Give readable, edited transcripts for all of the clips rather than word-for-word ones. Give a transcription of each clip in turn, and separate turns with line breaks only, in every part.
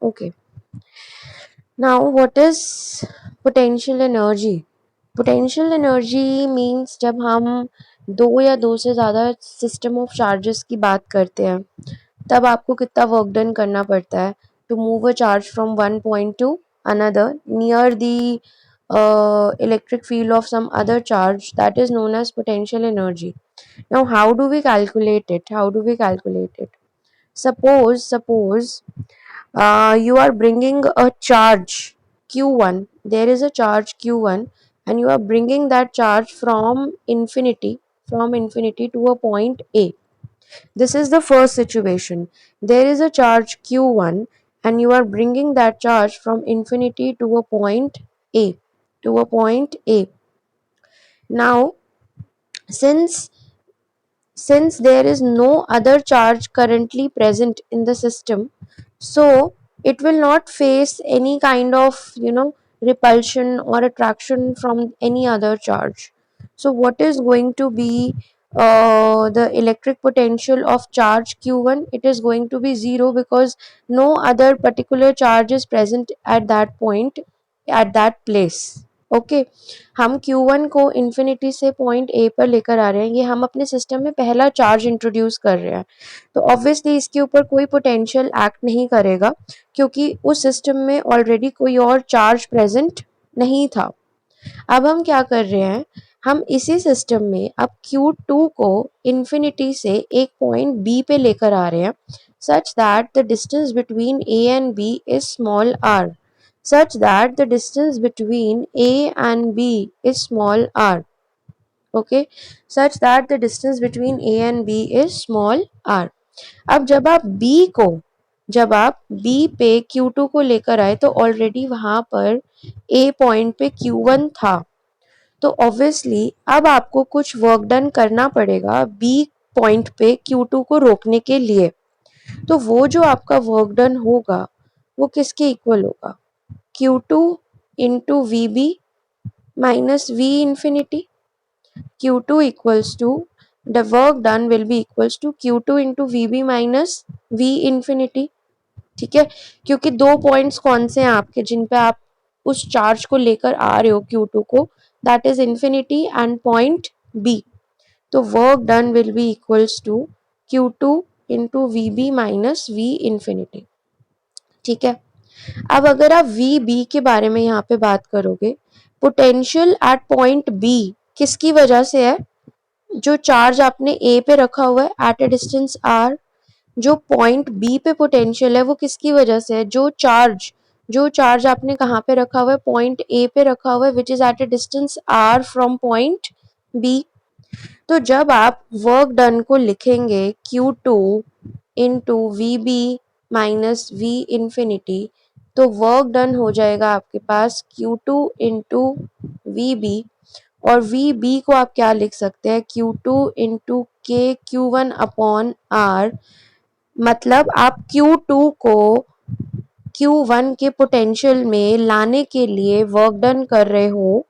Okay. Now, what is potential energy? Potential energy means जब हम दो या दो से ज़्यादा सिस्टम ऑफ चार्जेस की बात करते हैं तब आपको कितना वर्क डन करना पड़ता है to move a charge from one point to another near the electric field of some other charge, that is known as potential energy. Now how do we calculate it? Suppose you are bringing a charge q1. There is a charge q1 and you are bringing that charge from infinity to a point A. This is the first situation. There is a charge q1 and you are bringing that charge from infinity to a point A. Now, since there is no other charge currently present in the system, so it will not face any kind of repulsion or attraction from any other charge. So what is going to be the electric potential of charge q1? It is going to be zero because no other particular charge is present at that point, at that place. Okay हम Q1 को infinity से point A पर लेकर आ रहे हैं, ये हम अपने सिस्टम में पहला चार्ज इंट्रोड्यूस कर रहे हैं, तो ऑब्वियसली इसके ऊपर कोई पोटेंशियल एक्ट नहीं करेगा क्योंकि उस सिस्टम में ऑलरेडी कोई और चार्ज प्रेजेंट नहीं था। अब हम क्या कर रहे हैं, हम इसी सिस्टम में अब Q2 को इन्फिनिटी से एक पॉइंट B पे लेकर आ रहे हैं such that the distance between A and B is small r. Such that the distance between A and B is small r. Okay, such that the distance between A and B is small r. अब जब आप B पे Q2 को लेकर आए तो already वहां पर A पॉइंट पे Q1 था, तो ऑब्वियसली अब आपको कुछ वर्क डन करना पड़ेगा B पॉइंट पे Q2 को रोकने के लिए। तो वो जो आपका वर्क डन होगा वो किसके इक्वल होगा, Q2 into VB minus V infinity. Q2 equals to, the work done will be equals to Q2 into VB minus V infinity. ठीक है, क्योंकि दो पॉइंट्स कौन से हैं आपके जिन पे आप उस चार्ज को लेकर आ रहे हो Q2 को, that is infinity and point B. तो work done will be equals to Q2 into VB minus V infinity. ठीक है, अब अगर आप VB के बारे में यहाँ पे बात करोगे, पोटेंशियल एट पॉइंट B किसकी वजह से है, जो चार्ज आपने A पे रखा हुआ है एट अ डिस्टेंस R, जो पॉइंट B पे पोटेंशियल है वो किसकी वजह से है, जो चार्ज आपने कहाँ पे रखा हुआ है, पॉइंट A पे रखा हुआ है which is at a distance R from point B. तो जब आप वर्क डन को लिखेंगे Q2 into VB minus V infinity, तो वर्क डन हो जाएगा आपके पास Q2 into VB, और VB को आप क्या लिख सकते हैं, Q2 into K Q1 upon R. मतलब आप Q2 को Q1 के पोटेंशियल में लाने के लिए वर्क डन कर रहे हो,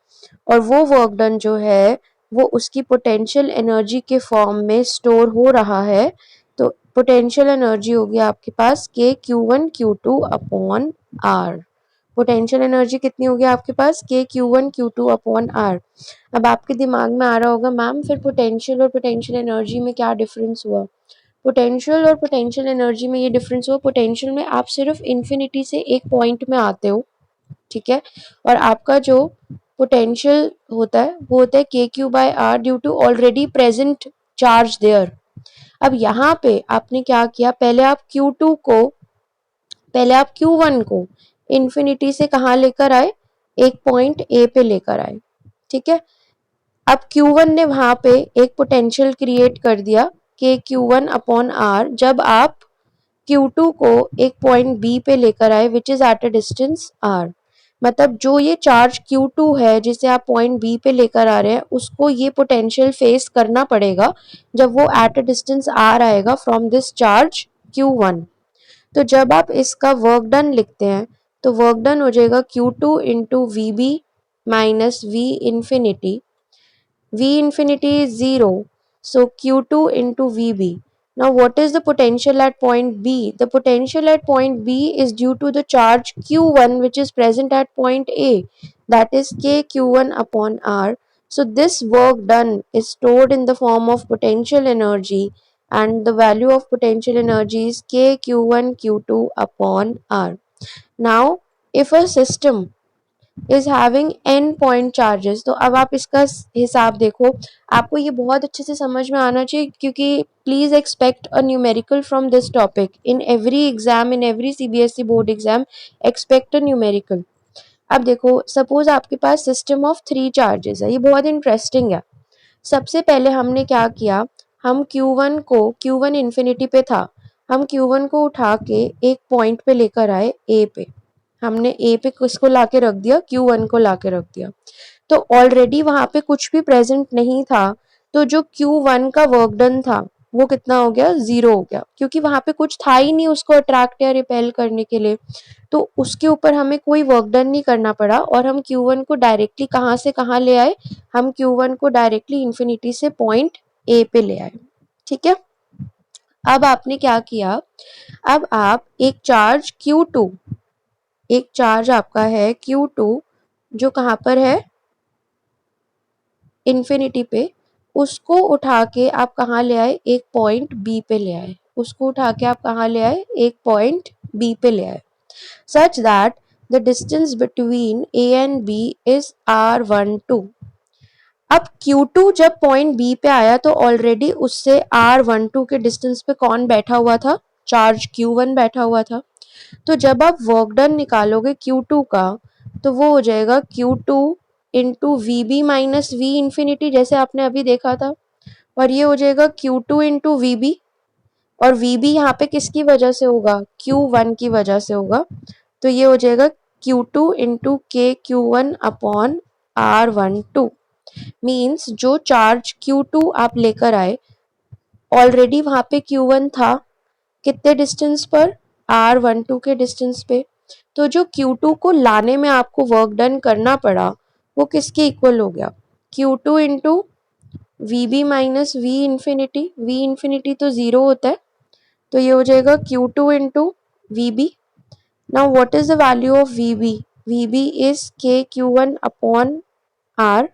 और वो वर्क डन जो है वो उसकी पोटेंशियल एनर्जी के फॉर्म में स्टोर हो रहा है। तो पोटेंशियल एनर्जी होगी आपके पास K Q1 Q2 upon R। Potential energy कितनी होगी आपके पास, K Q1 Q2 upon R। अब आपके दिमाग में आ रहा होगा मैम फिर पोटेंशियल और पोटेंशियल एनर्जी में क्या डिफरेंस हुआ, पोटेंशियल और पोटेंशियल एनर्जी में ये डिफरेंस हुआ, पोटेंशियल में आप सिर्फ इन्फिनिटी से एक पॉइंट में आते हो, ठीक है, और आपका जो पोटेंशियल होता है वो होता है K Q by R due to already present charge there. अब यहाँ पे आपने क्या किया, पहले आप Q1 को इन्फिनिटी से कहाँ लेकर आए, एक पॉइंट A पे लेकर आए, ठीक है। अब Q1 ने वहां पे एक पोटेंशियल क्रिएट कर दिया K Q1 अपॉन R, जब आप Q2 को एक पॉइंट B पे लेकर आए which is at a distance R। मतलब जो ये चार्ज Q2 है जिसे आप पॉइंट B पे लेकर आ रहे हैं उसको ये पोटेंशियल फेस करना पड़ेगा जब वो एट अ डिस्टेंस R आएगा फ्रॉम दिस चार्ज Q1। तो जब आप इसका वर्क डन लिखते हैं तो वर्क डन हो जाएगा Q2 into VB minus V infinity. V infinity is 0, so Q2 into VB. Now, what is the potential at point B? The potential at point B is due to the charge Q1 which is present at point A, that is KQ1 upon R. So, this work done is stored in the form of potential energy, and the value of potential energy is KQ1 Q2 upon R. Now, if a system is having an point charges, तो अब आप इसका हिसाब देखो, आपको ये बहुत अच्छे से समझ में आना चाहिए, क्योंकि please expect a numerical from this topic in every exam, in every CBSE board exam, expect a numerical. अब देखो, सपोज आपके पास सिस्टम ऑफ 3 चार्जेस है, ये बहुत इंटरेस्टिंग है। सबसे पहले हमने क्या किया, हम Q1 इन्फिनिटी पे था, हम Q1 को उठा के एक पॉइंट पे लेकर आए ए पे, हमने ए पे किसको लाके रख दिया, Q1 को लाके रख दिया। तो ऑलरेडी वहां पे कुछ भी प्रेजेंट नहीं था, तो जो Q1 का वर्क डन था वो कितना हो गया, 0 हो गया, क्योंकि वहां पे कुछ था ही नहीं उसको अट्रैक्ट या रिपेल करने के लिए। तो उसके ऊपर हमें कोई वर्क डन नहीं करना पड़ा, और हम Q1 को डायरेक्टली कहाँ से कहाँ ले आए, हम Q1 को डायरेक्टली इन्फिनिटी से पॉइंट ए पे ले आए। ठीक है, अब आपने क्या किया, अब आप एक चार्ज Q2, एक चार्ज आपका है Q2 जो कहाँ पर है, इन्फिनिटी पे, उसको उठा के आप कहाँ ले आए, एक पॉइंट बी पे ले आए, उसको उठा के आप कहाँ ले आए, एक पॉइंट बी पे ले आए, such that the distance between A and B is R12। अब Q2 जब पॉइंट B पे आया तो ऑलरेडी उससे R12 के डिस्टेंस पे कौन बैठा हुआ था, चार्ज Q1 बैठा हुआ था। तो जब आप वर्क डन निकालोगे Q2 का, तो वो हो जाएगा Q2 into VB minus V infinity, जैसे आपने अभी देखा था, और ये हो जाएगा Q2 इंटू VB, और VB यहाँ पे किसकी वजह से होगा, Q1 की वजह से होगा। तो ये हो जाएगा Q2 into KQ1 upon R12। Means जो चार्ज Q2 आप लेकर आए, ऑलरेडी वहां पे Q1 था, कितने डिस्टेंस पर, R12 के डिस्टेंस पे। तो जो Q2 को लाने में आपको वर्क डन करना पड़ा, वो किसके इक्वल हो गया, Q2 into VB minus V infinity, V infinity तो 0 होता है, तो ये हो जाएगा Q2 into VB। Now what is the value of VB? VB is KQ1 upon R.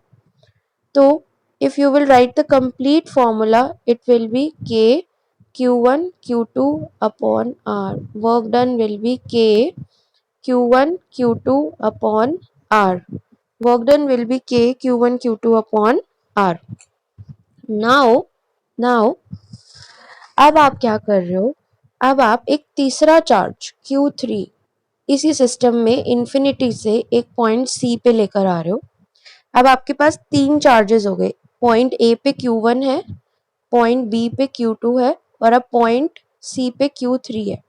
So if you will write the complete formula, it will be KQ1 Q2 upon R. Work done will be KQ1 Q2 upon R. Work done will be KQ1 Q2 upon R. Now अब आप क्या कर रहे हो, अब आप एक तीसरा चार्ज Q3 इसी सिस्टम में इन्फिनिटी से एक पॉइंट सी पे लेकर आ रहे हो। अब आपके पास 3 चार्जेस हो गए, पॉइंट ए पे Q1 है, पॉइंट बी पे Q2 है, और अब पॉइंट सी पे Q3 है।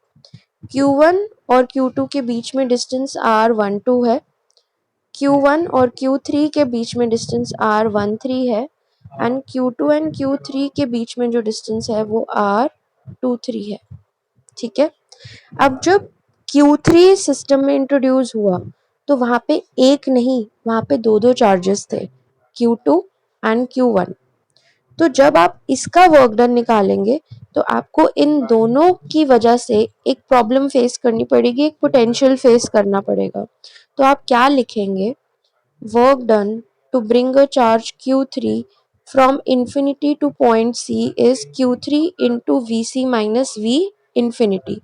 Q1 और Q2 के बीच में डिस्टेंस R12 है, Q1 और Q3 के बीच में डिस्टेंस R13 है, एंड Q2 एंड Q3 के बीच में जो डिस्टेंस है वो R23 है। ठीक है, अब जब Q3 सिस्टम में इंट्रोड्यूस हुआ, तो वहां पे एक नहीं, वहां पे दो चार्जेस थे, Q2 एंड Q1। तो जब आप इसका वर्क डन निकालेंगे, तो आपको इन दोनों की वजह से एक प्रॉब्लम फेस करनी पड़ेगी, एक पोटेंशियल फेस करना पड़ेगा। तो आप क्या लिखेंगे, work done to bring a charge Q3 from infinity to point C is Q3 into Vc minus V infinity।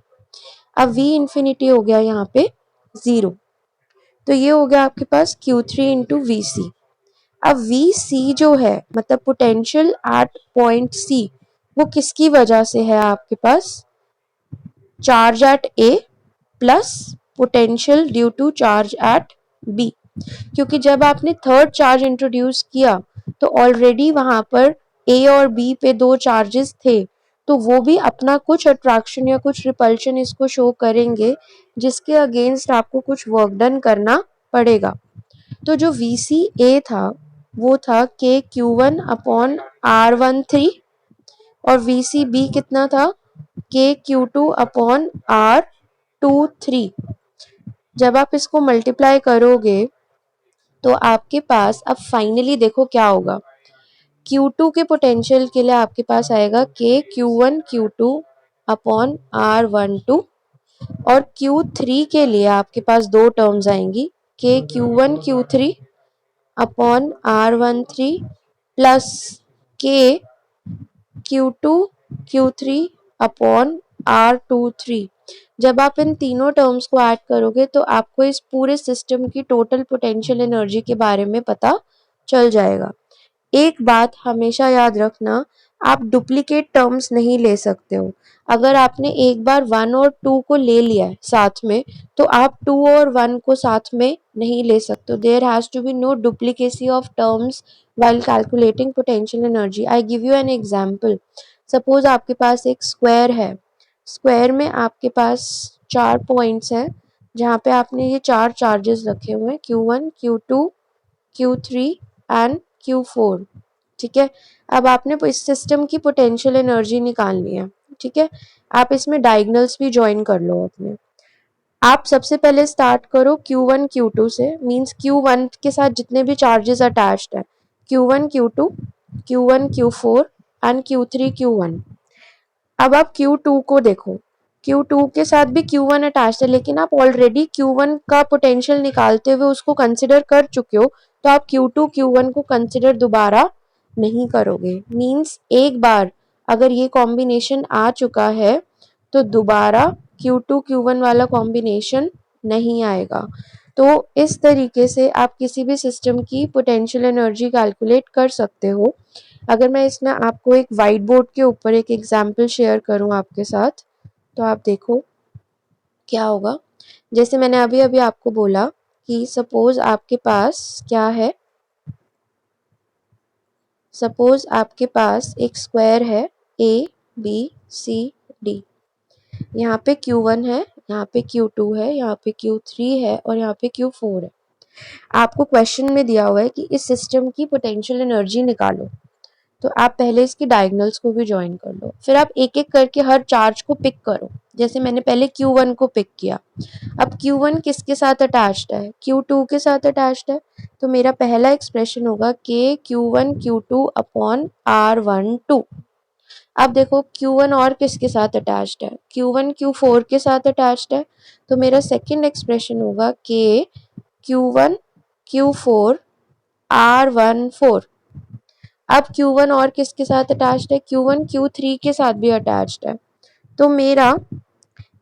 अब V infinity हो गया यहाँ पे 0, तो ये हो गया आपके पास Q3 into Vc। अब Vc जो है, मतलब पोटेंशियल एट पॉइंट C, वो किसकी वजह से है आपके पास, charge at A plus potential due to charge at B। क्योंकि जब आपने थर्ड चार्ज इंट्रोड्यूस किया, तो ऑलरेडी वहां पर ए और बी पे 2 चार्जेस थे, तो वो भी अपना कुछ अट्रैक्शन या कुछ रिपल्शन इसको शो करेंगे, जिसके अगेंस्ट आपको कुछ वर्क डन करना पड़ेगा। तो जो VCA था वो था KQ1 अपॉन R13, और VCB कितना था, KQ2 अपॉन R23। जब आप इसको मल्टीप्लाई करोगे, तो आपके पास अब फाइनली देखो क्या होगा, Q2 के पोटेंशियल के लिए आपके पास आएगा K Q1 Q2 upon R12 और Q3 के लिए आपके पास दो टर्म्स आएंगी K Q1 Q3 upon R13 plus K Q2 Q3 upon R23। जब आप इन तीनों टर्म्स को ऐड करोगे तो आपको इस पूरे सिस्टम की टोटल पोटेंशियल एनर्जी के बारे में पता चल जाएगा। एक बात हमेशा याद रखना, आप डुप्लीकेट टर्म्स नहीं ले सकते हो। अगर आपने एक बार 1 और 2 को ले लिया है साथ में, तो आप 2 और 1 को साथ में नहीं ले सकते। There has to be no duplicacy of terms while calculating potential energy. I give you an example. Suppose आपके पास एक स्क्वायर है, स्क्वायर में आपके पास 4 पॉइंट्स हैं जहाँ पे आपने ये 4 चार्जेस रखे हुए हैं Q1 Q2 Q3 and Q4। ठीक है, अब आपने इस सिस्टम की पोटेंशियल एनर्जी निकालनी है। ठीक है, आप इसमें डायगनल्स भी ज्वाइन कर लो अपने। आप सबसे पहले स्टार्ट करो Q1 Q2 से, मींस Q1 के साथ जितने भी चार्जेस अटैच्ड है Q1 Q2 Q1 Q4 and Q3 Q1। अब आप Q2 को देखो, Q2 के साथ भी Q1 अटैच्ड है, लेकिन आप ऑलरेडी Q1 का पोटेंशियल निकालते हुए उसको कंसिडर कर चुके हो, तो आप Q2 Q1 को कंसिडर दोबारा नहीं करोगे। मींस एक बार अगर ये कॉम्बिनेशन आ चुका है तो दोबारा Q2 Q1 वाला कॉम्बिनेशन नहीं आएगा। तो इस तरीके से आप किसी भी सिस्टम की पोटेंशियल एनर्जी कैलकुलेट कर सकते हो। अगर मैं इसमें आपको एक वाइट बोर्ड के ऊपर एक एग्जाम्पल शेयर करूं आपके साथ, तो आप देखो क्या होगा। जैसे मैंने अभी अभी आपको बोला कि सपोज आपके पास क्या है, सपोज आपके पास एक स्क्वायर है ABCD। यहाँ पे Q1 है, यहाँ पे Q2 है, यहाँ पे Q3 है और यहाँ पे Q4 है। आपको क्वेश्चन में दिया हुआ है कि इस सिस्टम की पोटेंशियल एनर्जी निकालो, तो आप पहले इसकी डायगोनल्स को भी ज्वाइन कर लो। फिर आप एक एक करके हर चार्ज को पिक करो। जैसे मैंने पहले Q1 को पिक किया, अब Q1 किसके साथ अटैच्ड है, Q2 के साथ अटैच्ड है, तो मेरा पहला एक्सप्रेशन होगा K Q1 Q2 upon R12। अब देखो Q1 और किसके साथ अटैच्ड है, Q1 Q4 के साथ अटैच्ड है, तो मेरा सेकंड एक्सप्रेशन होगा K Q1 Q4 R14। अब Q1 और किसके साथ अटैच्ड है, Q1 Q3 के साथ भी अटैच्ड है, तो मेरा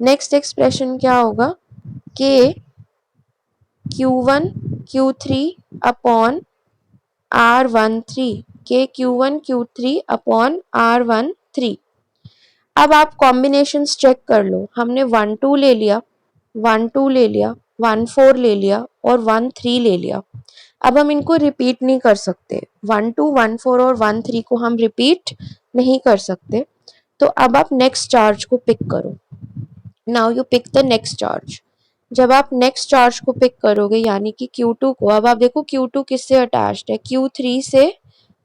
नेक्स्ट एक्सप्रेशन क्या होगा, K Q1 Q3 upon R13। K Q1 Q3 upon R13। अब आप कॉम्बिनेशंस चेक कर लो, हमने 1 2 ले लिया, 1 2 ले लिया, 1 4 ले लिया और 1 3 ले लिया। अब हम इनको रिपीट नहीं कर सकते, 1 2 1 4 और 1 3 को हम रिपीट नहीं कर सकते। तो अब आप नेक्स्ट चार्ज को पिक करो। Now you pick the next charge. जब आप नेक्स्ट चार्ज को पिक करोगे यानी कि Q2 को, अब आप देखो Q2 किससे अटैच्ड है, Q3 से,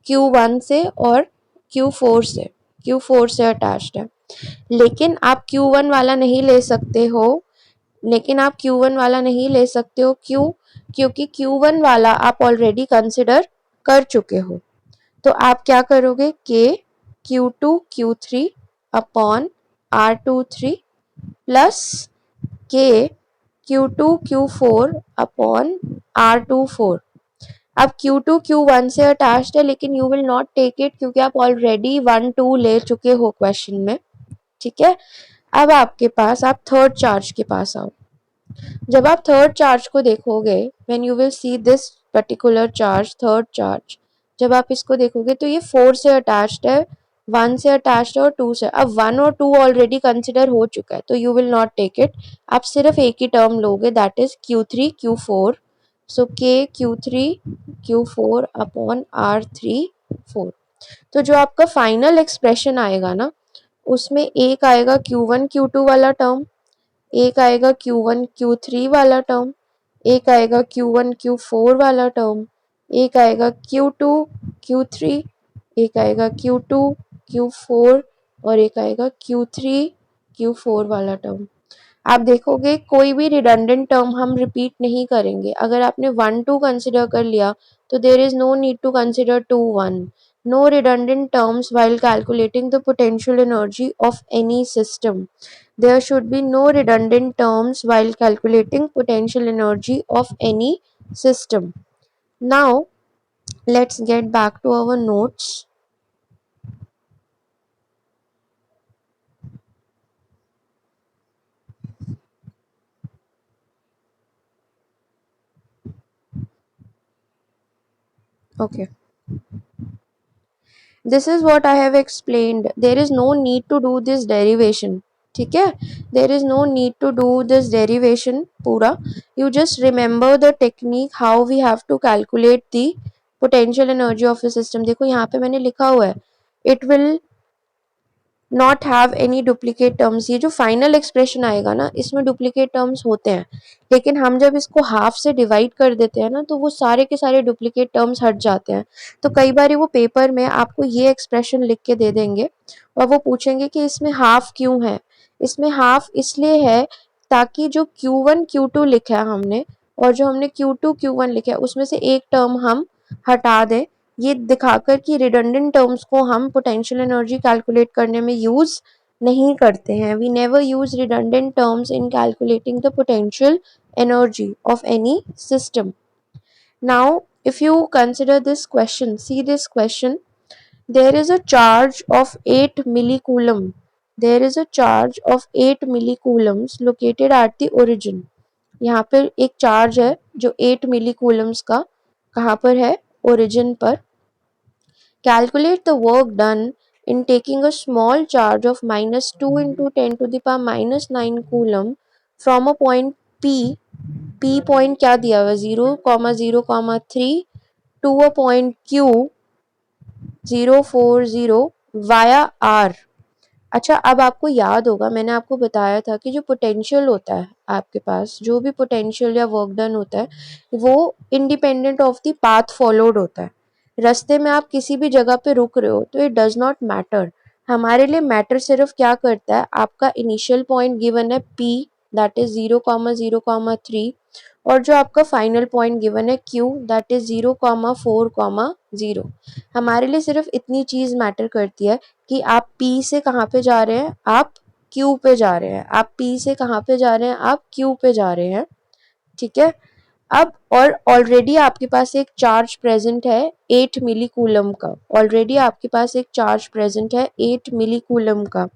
Q1 से और Q4 से, Q4 से अटैच्ड है। लेकिन आप Q1 वाला नहीं ले सकते हो, लेकिन आप Q1 वाला नहीं ले सकते हो, क्यों, क्योंकि Q1 वाला आप ऑलरेडी कंसिडर कर चुके हो। तो आप क्या करोगे, K Q2 Q3 upon R23 plus K Q2 Q4 upon R24। अब Q2 Q1 से अटैच्ड है, लेकिन you will not take it क्योंकि आप ऑलरेडी 1 2 ले चुके हो क्वेश्चन में। ठीक है, अब आपके पास, आप थर्ड चार्ज के पास आओ। जब आप थर्ड चार्ज को देखोगे, when you will see this particular charge, third charge, जब आप इसको देखोगे तो ये 4 से अटैच्ड है, 1 से अटैच्ड है और 2 से। अब 1 और 2 ऑलरेडी कंसिडर हो चुका है, तो you will not take it. आप सिर्फ एक ही टर्म लोगे, that is Q3 Q4। So K Q3 Q4 upon R34। तो जो आपका फाइनल एक्सप्रेशन आएगा ना, उसमें एक आएगा Q1 Q2 वाला टर्म, एक आएगा Q1 Q3 वाला टर्म, एक आएगा Q1 Q4 वाला टर्म, एक आएगा Q2 Q3, एक आएगा Q2 Q4 और एक आएगा Q3 Q4 वाला टर्म। आप देखोगे कोई भी रिडंडेंट टर्म हम रिपीट नहीं करेंगे। अगर आपने 1 2 कंसिडर कर लिया तो there is no need to consider 2 1। no redundant terms while calculating the potential energy of any system. There should be no redundant terms while calculating potential energy of any system. Now let's get back to our notes. Okay, this is what I have explained. There is no need to do this derivation. ठीक है, there is no need to do this derivation पूरा. You just remember the technique how we have to calculate the potential energy of a system. देखो यहाँ पे मैंने लिखा हुआ है, it will not have any duplicate terms. ये जो फाइनल एक्सप्रेशन आएगा ना, इसमें डुप्लीकेट टर्म्स होते हैं, लेकिन हम जब इसको हाफ से डिवाइड कर देते हैं ना, तो वो सारे के सारे डुप्लीकेट टर्म्स हट जाते हैं. तो कई बार वो पेपर में आपको ये एक्सप्रेशन लिख के दे देंगे और वो पूछेंगे कि इसमें हाफ क्यों है. इसमें हाफ इसलिए है ताकि जो Q1 Q2 लिखा है हमने, और जो हमने Q2 Q1 लिखा है, उसमें से एक टर्म हम हटा दें, ये दिखाकर कि रिडंडेंट टर्म्स को हम पोटेंशियल एनर्जी कैलकुलेट करने में यूज नहीं करते हैं. We never use redundant terms in calculating the potential energy of any system. Now, if you consider this question, see this question. There is a charge of 8 millicoulomb. There is a charge of 8 millicoulombs located at the origin. यहाँ पर एक charge है जो 8 मिलीकूलम्स का कहाँ पर है, origin पर. Calculate the work done in taking a small charge of -2 into 10 to the power -9 coulomb from a point P. P point क्या दिया हुआ है, 0,0,3 to a point Q 040 via R. अच्छा, अब आपको याद होगा मैंने आपको बताया था कि जो पोटेंशियल होता है आपके पास, जो भी पोटेंशियल या वर्क डन होता है, वो independent of the path followed होता है. रास्ते में आप किसी भी जगह पे रुक रहे हो तो इट डज नॉट मैटर. हमारे लिए मैटर सिर्फ क्या करता है, आपका इनिशियल पॉइंट गिवन है P, दैट इज 0,0,3, और जो आपका फाइनल पॉइंट गिवन है Q, दैट इज 0,4,0. हमारे लिए सिर्फ इतनी चीज मैटर करती है कि आप P से कहाँ पे जा रहे हैं, आप Q पे जा रहे हैं. आप P से कहाँ पे जा रहे हैं, आप Q पे जा रहे हैं. ठीक है. अब और ऑलरेडी आपके पास एक चार्ज प्रेजेंट है 8 मिलीकूलम का. ऑलरेडी आपके पास एक चार्ज प्रेजेंट है 8 मिलीकूलम का.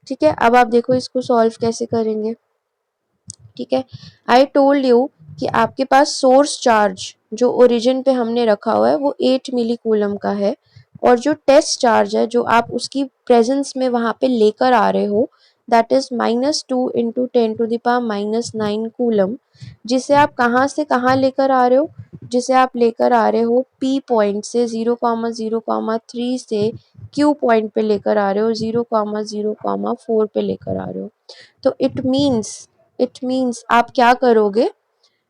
ठीक है. अब आप देखो इसको सॉल्व कैसे करेंगे. ठीक है. आई टोल्ड यू कि आपके पास सोर्स चार्ज जो ओरिजिन पे हमने रखा हुआ है वो 8 मिलीकूलम का है, और जो टेस्ट चार्ज है जो आप उसकी प्रेजेंस में वहां पे लेकर आ रहे हो, that is -2 into 10 to the power -9 coulomb, जिसे आप कहाँ से कहाँ लेकर आ रहे हो, जिसे आप लेकर आ रहे हो P पॉइंट से 0,0,3 से Q पॉइंट पे लेकर आ रहे हो 0,0,4 पे लेकर आ रहे हो. तो इट मीन्स आप क्या करोगे,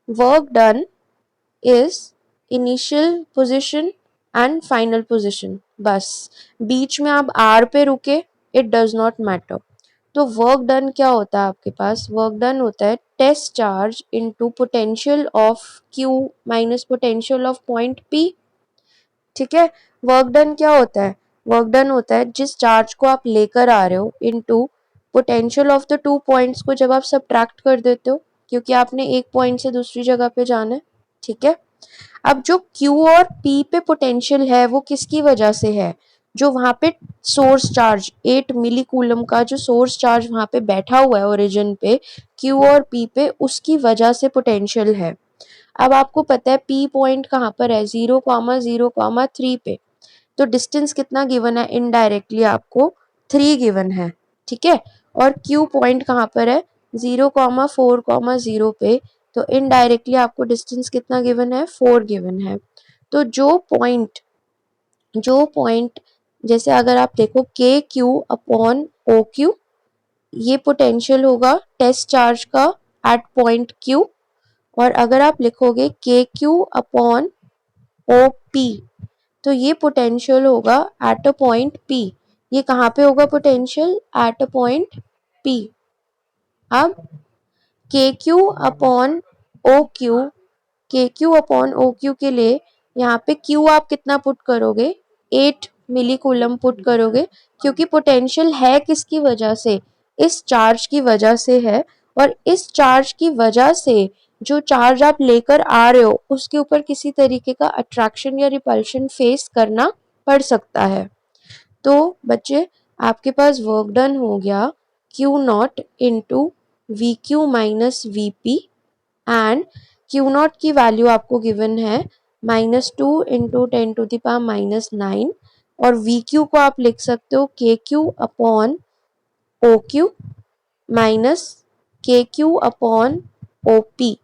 work done is initial position and final position. बस बीच में आप R पे रुके, इट डज नॉट मैटर. तो वर्क डन क्या होता है आपके पास, वर्क डन होता है test charge into potential of Q minus potential of point P. ठीक है. वर्क डन क्या होता है, वर्क डन होता है जिस चार्ज को आप लेकर आ रहे हो into potential of the 2 points को जब आप सब्ट्रैक्ट कर देते हो, क्योंकि आपने एक पॉइंट से दूसरी जगह पे जाना है. ठीक है. अब जो Q और P पे पोटेंशियल है वो किसकी वजह से है, जो वहां पे सोर्स चार्ज 8 मिलीकूलम का जो सोर्स चार्ज वहां पे बैठा हुआ है ओरिजिन पे Q और P पे, उसकी वजह से पोटेंशियल है. अब आपको पता है P पॉइंट कहाँ पर है, 0,0,3 पे. तो डिस्टेंस कितना गिवन है, इनडायरेक्टली आपको 3 गिवन है. ठीक है. और Q पॉइंट कहाँ पर है, 0,4,0 पे. तो इनडायरेक्टली आपको डिस्टेंस कितना गिवन है, 4 गिवन है. तो जो पॉइंट जैसे अगर आप देखो KQ अपॉन OQ, ये पोटेंशियल होगा टेस्ट चार्ज का एट पॉइंट Q. और अगर आप लिखोगे KQ अपॉन OP, तो ये पोटेंशियल होगा एट अ पॉइंट P. ये कहाँ पे होगा potential, at a point P. अब KQ upon OQ, KQ upon OQ के लिए यहाँ पे Q आप कितना पुट करोगे, 8 मिली कूलम पुट करोगे, क्योंकि पोटेंशियल है किसकी वजह से, इस चार्ज की वजह से है, और इस चार्ज की वजह से जो चार्ज आप लेकर आ रहे हो उसके ऊपर किसी तरीके का अट्रैक्शन या रिपल्शन फेस करना पड़ सकता है। तो बच्चे आपके पास वर्क डन हो गया Q not into we Q minus V P, and Q not की वैल्यू आपको गिवन है -2 × 10⁻⁹, और वी क्यू को आप लिख सकते हो K Q upon O Q minus K Q upon O P.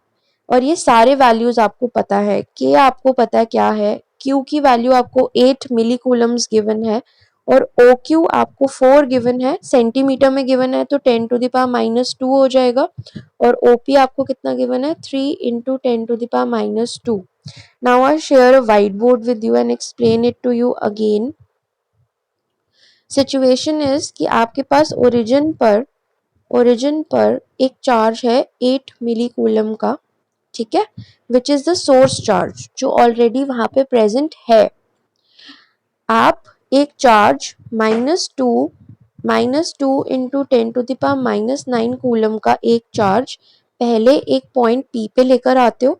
और ये सारे वैल्यूज आपको पता है, के आपको पता है क्या है, क्यू की वैल्यू आपको 8 मिली कूलम्स गिवन है, और ओ क्यू आपको 4 गिवन है, सेंटीमीटर में गिवन है तो 10⁻⁻² हो जाएगा, और ओ पी आपको कितना गिवन है 3 × 10⁻²। Now I share a whiteboard with you and explain it to you again. Situation is कि आपके पास ओरिजिन पर एक चार्ज है 8 मिली कूलम का, ठीक है, which is the source charge जो ऑलरेडी वहां पे प्रेजेंट है। आप एक चार्ज -2 × 10⁻⁹ कूलम का एक चार्ज पहले एक पॉइंट P पे लेकर आते हो,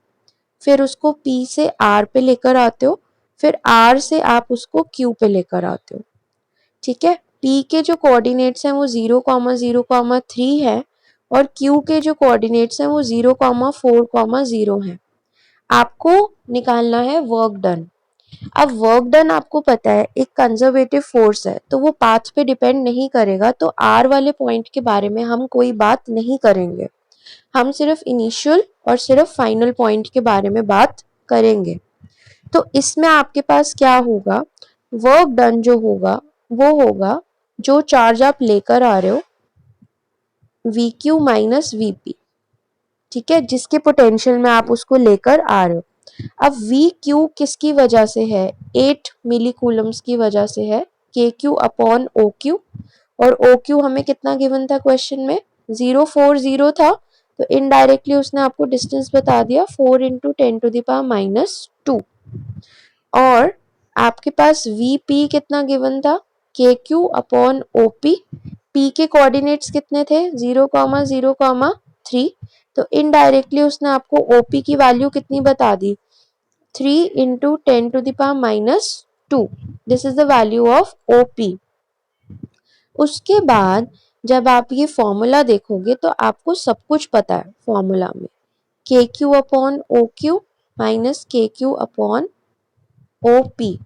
फिर उसको P से R पे लेकर आते हो, फिर R से आप उसको Q पे लेकर आते हो, ठीक है। P के जो कोऑर्डिनेट्स हैं वो 0,0,3 है, और Q के जो कोऑर्डिनेट्स हैं वो 0,4,0 है। आपको निकालना है वर्क डन। अब वर्क डन आपको पता है एक कंजर्वेटिव फोर्स है, तो वो पाथ पे डिपेंड नहीं करेगा, तो आर वाले पॉइंट के बारे में हम कोई बात नहीं करेंगे, हम सिर्फ इनिशियल और सिर्फ फाइनल पॉइंट के बारे में बात करेंगे। तो इसमें आपके पास क्या होगा, वर्क डन जो होगा वो होगा जो चार्ज आप लेकर आ रहे हो we Q minus V P, ठीक है, जिसके पोटेंशियल में आप उसको लेकर आ रहे हो। अब वी क्यू किसकी वजह से है, 8 मिली कूलम्स की वजह से है, K Q upon O Q, और ओ क्यू हमें कितना गिवन था क्वेश्चन में 040 था, तो इनडायरेक्टली उसने आपको डिस्टेंस बता दिया 4 × 10⁻²। और आपके पास वी पी कितना गिवन था, K Q upon O P, P के कोऑर्डिनेट्स कितने थे 0,0,3, तो इनडायरेक्टली उसने आपको ओपी की वैल्यू कितनी बता दी 3 × 10⁻²। This is the value of OP. उसके बाद जब आप ये फॉर्मूला देखोगे तो आपको सब कुछ पता है फॉर्मूला में, K Q upon O Q minus K Q upon O P.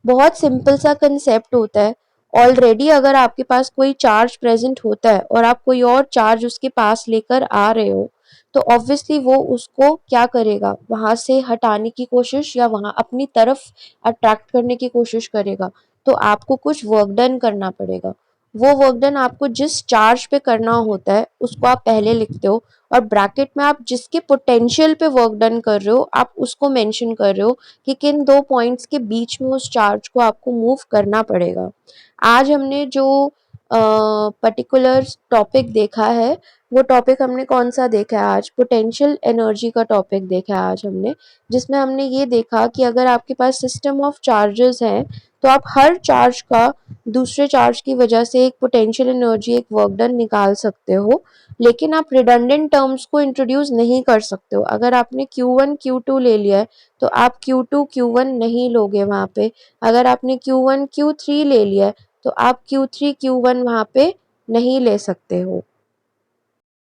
बहुत सिंपल सा कंसेप्ट होता है। ऑलरेडी अगर आपके पास कोई चार्ज प्रेजेंट होता है और आप कोई और चार्ज उसके पास लेकर आ रहे हो, तो ऑब्वियसली वो उसको क्या करेगा, वहां से हटाने की कोशिश या वहां अपनी तरफ अट्रैक्ट करने की कोशिश करेगा। तो आपको कुछ वर्क डन करना पड़ेगा। वो वर्क डन आपको जिस चार्ज पे करना होता है उसको आप पहले लिखते हो, और ब्रैकेट में आप जिसके पोटेंशियल पे वर्क डन कर रहे हो आप उसको मेंशन कर रहे हो कि किन दो पॉइंट्स के बीच में उस चार्ज को आपको मूव करना पड़ेगा। आज हमने जो पर्टिकुलर टॉपिक देखा है, वो टॉपिक हमने कौन सा देखा है आज, पोटेंशियल एनर्जी का टॉपिक देखा है आज हमने, जिसमें हमने ये देखा कि अगर आपके पास सिस्टम ऑफ चार्जेस है तो आप हर चार्ज का दूसरे चार्ज की वजह से एक पोटेंशियल एनर्जी, एक वर्क डन निकाल सकते हो, लेकिन आप रिडंडेंट टर्म्स को इंट्रोड्यूस नहीं कर सकते हो। अगर आपने Q1 Q2 ले लिया है तो आप Q2 Q1 नहीं लोगे वहां पे, अगर आपने Q1 Q3 ले लिया है तो आप Q3 Q1 वहां पे नहीं ले सकते हो।